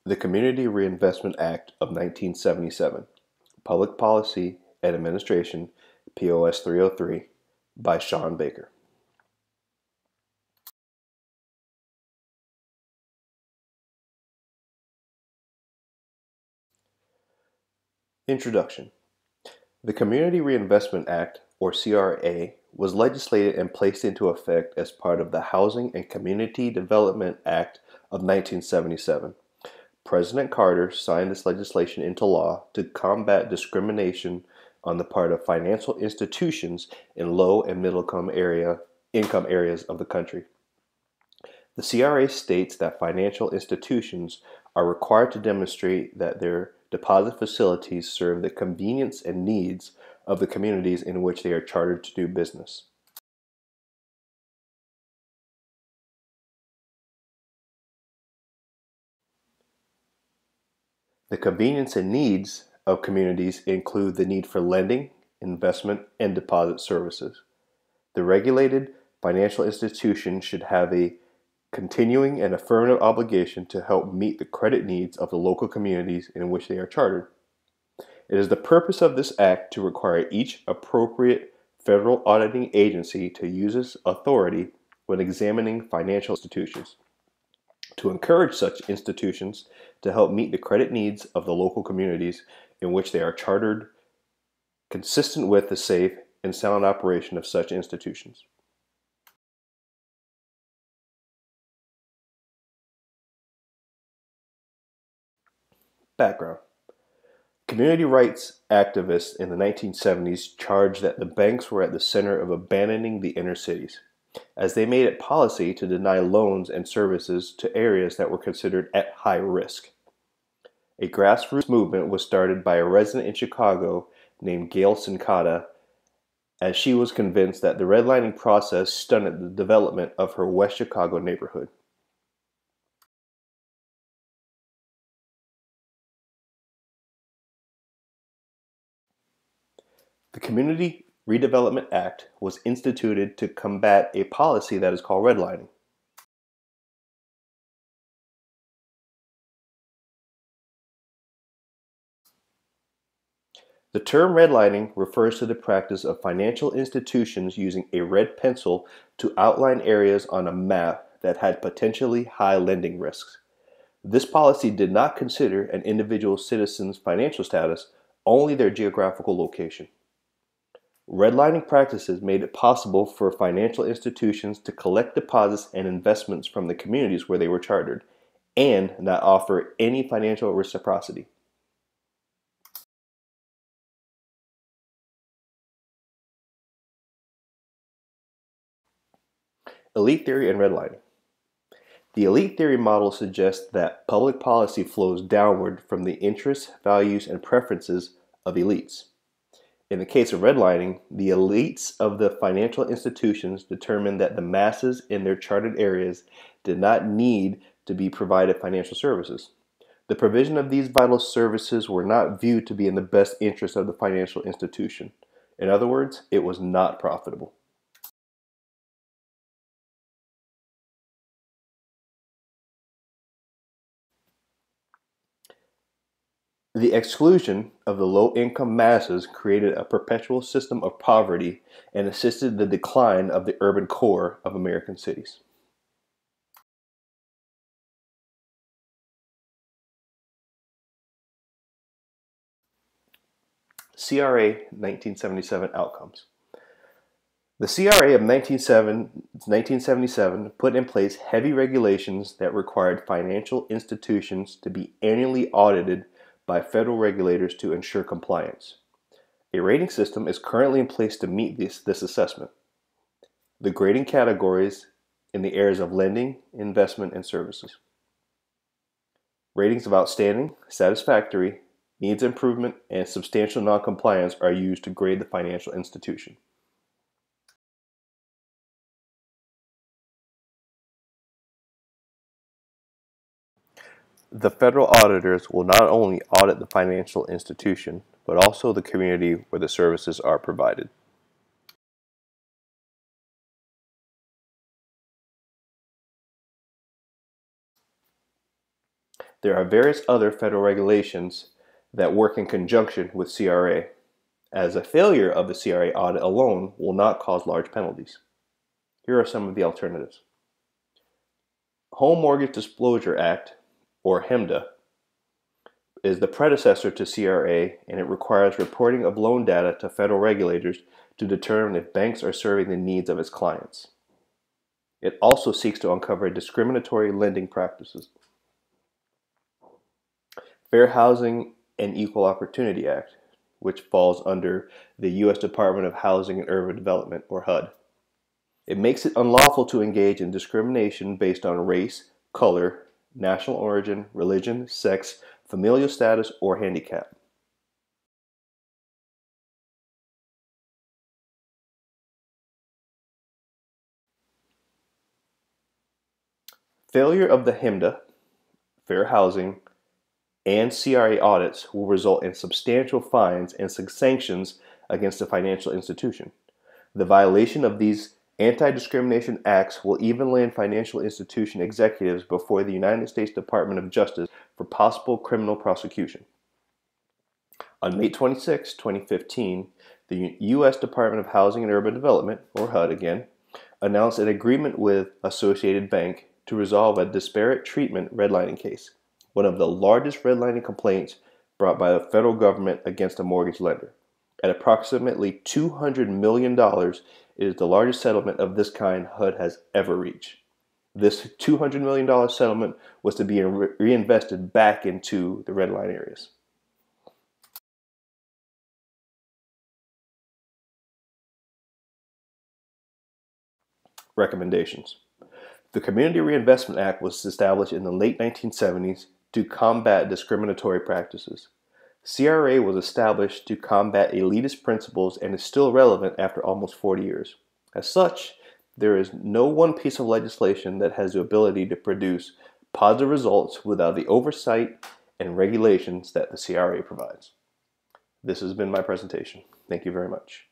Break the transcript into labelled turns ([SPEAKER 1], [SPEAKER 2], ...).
[SPEAKER 1] The Community Reinvestment Act of 1977, Public Policy and Administration, POS 303, by Sean Baker. Introduction. The Community Reinvestment Act, or CRA, was legislated and placed into effect as part of the Housing and Community Development Act of 1977. President Carter signed this legislation into law to combat discrimination on the part of financial institutions in low and middle income areas of the country. The CRA states that financial institutions are required to demonstrate that their deposit facilities serve the convenience and needs of the communities in which they are chartered to do business. The convenience and needs of communities include the need for lending, investment, and deposit services. The regulated financial institution should have a continuing and affirmative obligation to help meet the credit needs of the local communities in which they are chartered. It is the purpose of this act to require each appropriate federal auditing agency to use its authority when examining financial institutions, to encourage such institutions to help meet the credit needs of the local communities in which they are chartered, consistent with the safe and sound operation of such institutions. Background. Community rights activists in the 1970s charged that the banks were at the center of abandoning the inner cities, as they made it policy to deny loans and services to areas that were considered at high risk. A grassroots movement was started by a resident in Chicago named Gail Sincata, as she was convinced that the redlining process stunted the development of her West Chicago neighborhood. The Community Redevelopment Act was instituted to combat a policy that is called redlining. The term redlining refers to the practice of financial institutions using a red pencil to outline areas on a map that had potentially high lending risks. This policy did not consider an individual citizen's financial status, only their geographical location. Redlining practices made it possible for financial institutions to collect deposits and investments from the communities where they were chartered and not offer any financial reciprocity. Elite theory and redlining. The elite theory model suggests that public policy flows downward from the interests, values, and preferences of elites. In the case of redlining, the elites of the financial institutions determined that the masses in their chartered areas did not need to be provided financial services. The provision of these vital services were not viewed to be in the best interest of the financial institution. In other words, it was not profitable. The exclusion of the low-income masses created a perpetual system of poverty and assisted the decline of the urban core of American cities. CRA 1977 outcomes. The CRA of 1977 put in place heavy regulations that required financial institutions to be annually audited by federal regulators to ensure compliance. A rating system is currently in place to meet this assessment. The grading categories in the areas of lending, investment, and services. Ratings of outstanding, satisfactory, needs improvement, and substantial noncompliance are used to grade the financial institution. The federal auditors will not only audit the financial institution, but also the community where the services are provided. There are various other federal regulations that work in conjunction with CRA, as a failure of the CRA audit alone will not cause large penalties. Here are some of the alternatives. Home Mortgage Disclosure Act, or HMDA, is the predecessor to CRA, and it requires reporting of loan data to federal regulators to determine if banks are serving the needs of its clients. It also seeks to uncover discriminatory lending practices. Fair Housing and Equal Opportunity Act, which falls under the U.S. Department of Housing and Urban Development, or HUD. It makes it unlawful to engage in discrimination based on race, color, national origin, religion, sex, familial status, or handicap. Failure of the HMDA, Fair Housing, and CRA audits will result in substantial fines and sanctions against a financial institution. The violation of these anti-discrimination acts will even land financial institution executives before the United States Department of Justice for possible criminal prosecution. On May 26, 2015, the U.S. Department of Housing and Urban Development, or HUD again, announced an agreement with Associated Bank to resolve a disparate treatment redlining case, one of the largest redlining complaints brought by the federal government against a mortgage lender. At approximately $200 million, it is the largest settlement of this kind HUD has ever reached. This $200 million settlement was to be reinvested back into the red line areas. Recommendations. The Community Reinvestment Act was established in the late 1970s to combat discriminatory practices. CRA was established to combat elitist principles and is still relevant after almost 40 years. As such, there is no one piece of legislation that has the ability to produce positive results without the oversight and regulations that the CRA provides. This has been my presentation. Thank you very much.